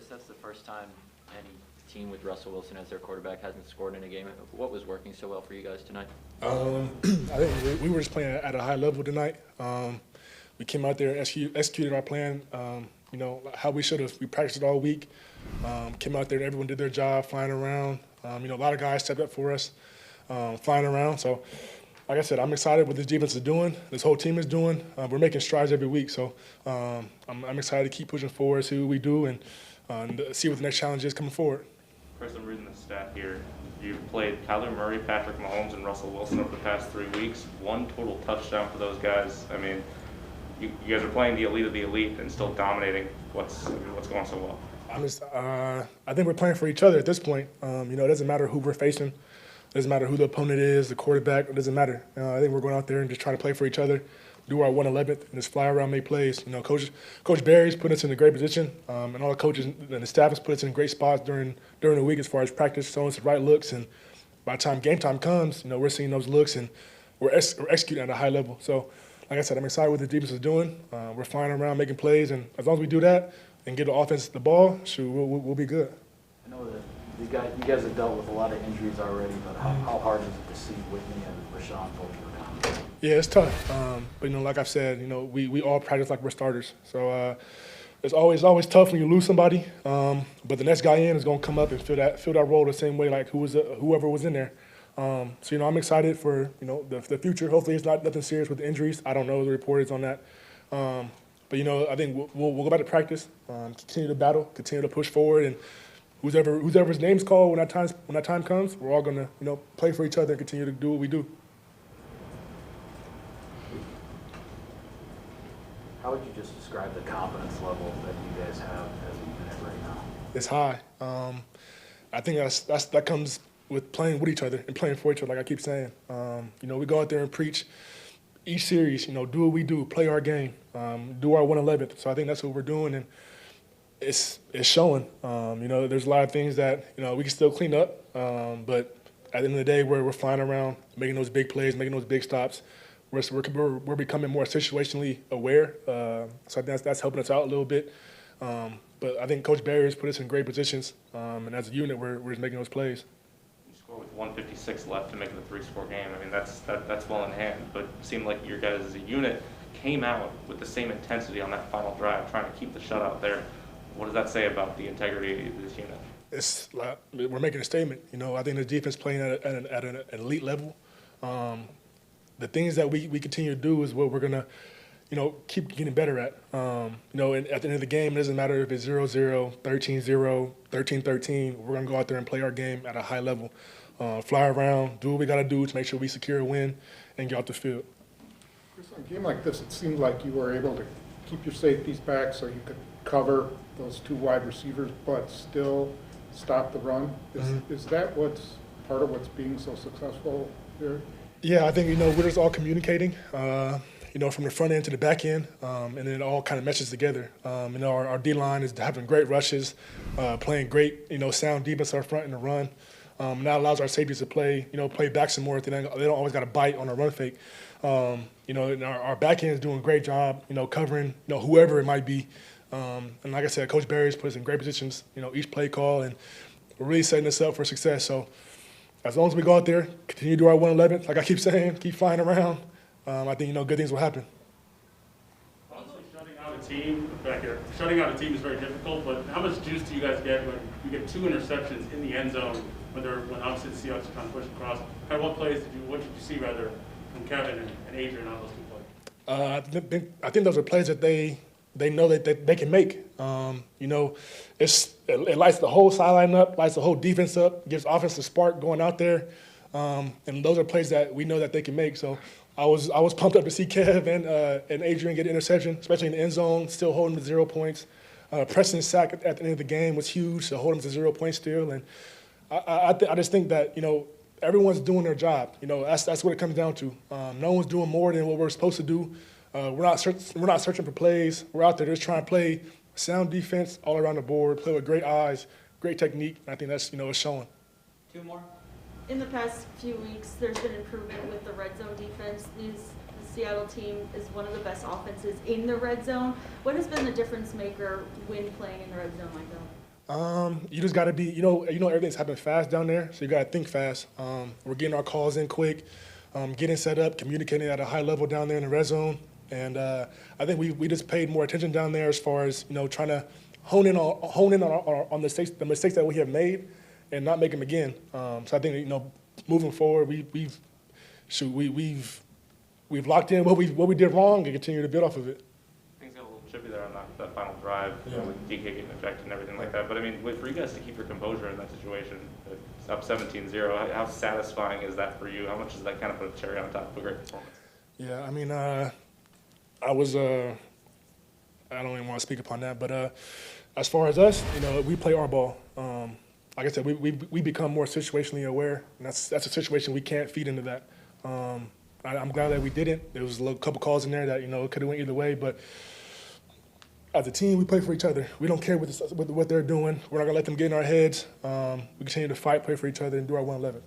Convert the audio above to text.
Krys, that's the first time any team with Russell Wilson as their quarterback hasn't scored in a game. What was working so well for you guys tonight? I think we were just playing at a high level tonight. We came out there and executed our plan, how we should have. We practiced it all week. Came out there and everyone did their job, flying around. A lot of guys stepped up for us, flying around. So, like I said, I'm excited what this defense is doing, this whole team is doing. We're making strides every week. So I'm excited to keep pushing forward, see what we do, and see what the next challenge is coming forward. Krys, I'm reading the stat here. You've played Kyler Murray, Patrick Mahomes, and Russell Wilson over the past 3 weeks. 1 total touchdown for those guys. I mean, you guys are playing the elite of the elite and still dominating. What's going so well? I think we're playing for each other at this point. It doesn't matter who we're facing. It doesn't matter who the opponent is, the quarterback. It doesn't matter. I think we're going out there and just trying to play for each other, do our 111th, and just fly around, make plays. Coach Barry's put us in a great position, and all the coaches and the staff has put us in great spots during the week as far as practice, showing us the right looks. And by the time game time comes, we're seeing those looks and we're executing at a high level. So, like I said, I'm excited what the defense is doing. We're flying around, making plays, and as long as we do that and get the offense the ball, we'll be good. I know that you guys have dealt with a lot of injuries already, but how hard is it to see Whitney and Rashawn both go down? Yeah, it's tough. But like I've said, we all practice like we're starters. So it's always tough when you lose somebody. But the next guy in is going to come up and fill that role the same way like whoever was in there. So I'm excited for the future. Hopefully it's not nothing serious with the injuries. I don't know the report is on that. But I think we'll go back to practice, continue to battle, continue to push forward, and whoever's name's called when that time comes, we're all gonna play for each other and continue to do what we do. How would you just describe the confidence level that you guys have as a unit right now? It's high. I think that comes with playing with each other and playing for each other. Like I keep saying, we go out there and preach each series. Do what we do, play our game, do our 111th. So I think that's what we're doing, and it's showing. There's a lot of things that we can still clean up, but at the end of the day, we're flying around, making those big plays, making those big stops. We're becoming more situationally aware, so I think that's helping us out a little bit. But I think Coach Barry has put us in great positions, and as a unit, we're just making those plays. You score with 1:56 left to make it a 3-score game. I mean, that's well in hand. But it seemed like your guys as a unit came out with the same intensity on that final drive, trying to keep the shutout there. What does that say about the integrity of this unit? It's like we're making a statement. I think the defense playing at an elite level. The things that we continue to do is what we're gonna, keep getting better at. And at the end of the game, it doesn't matter if it's 0-0, 13-0, 13-13. We're gonna go out there and play our game at a high level, fly around, do what we gotta do to make sure we secure a win and get off the field. In a game like this, it seemed like you were able to keep your safeties back so you could cover those 2 wide receivers, but still stop the run. Is that part of what's being so successful here? Yeah, I think we're just all communicating. From the front end to the back end, and then it all kind of meshes together. Our D line is having great rushes, playing great sound defense up front in the run. And that allows our safeties to play back some more. They don't always got to bite on a run fake. And our back end is doing a great job, covering whoever it might be. And like I said, Coach Barry's put us in great positions, each play call, and we're really setting us up for success. So as long as we go out there, continue to do our 111th, like I keep saying, keep flying around, I think good things will happen. Honestly, shutting out a team is very difficult, but how much juice do you guys get when you get 2 interceptions in the end zone when obviously the Seahawks are trying to push across? What did you see from Kevin and Adrian on those 2 plays? I think those are plays that they know that they can make. It lights the whole sideline up, lights the whole defense up, gives offense a spark going out there, and those are plays that we know that they can make. So I was pumped up to see Kev and Adrian get an interception, especially in the end zone, still holding to 0 points. Preston's sack at the end of the game was huge to hold them to 0 points still, and I just think that everyone's doing their job. That's what it comes down to. No one's doing more than what we're supposed to do. We're not searching for plays. We're out there just trying to play sound defense all around the board, play with great eyes, great technique. And I think that's it's showing. 2 more. In the past few weeks, there's been improvement with the red zone defense. The Seattle team is one of the best offenses in the red zone. What has been the difference maker when playing in the red zone like that? You just got to be, everything's happening fast down there, so you got to think fast. We're getting our calls in quick, getting set up, communicating at a high level down there in the red zone. And I think we just paid more attention down there as far as, trying to hone in on the mistakes that we have made and not make them again. So I think, moving forward, we've locked in what we did wrong and continue to build off of it. Things got a little chippy there on that final drive, with DK getting ejected and everything like that. But I mean, for you guys to keep your composure in that situation, it's up 17-0, how satisfying is that for you? How much does that kind of put a cherry on top of a great performance? Yeah, I mean, I was, I don't even want to speak upon that, but as far as us, we play our ball. Like I said, we become more situationally aware, and that's a situation we can't feed into that. I'm glad that we didn't. There was a couple calls in there that, it could have went either way, but as a team, we play for each other. We don't care what they're doing. We're not going to let them get in our heads. We continue to fight, play for each other, and do our 111.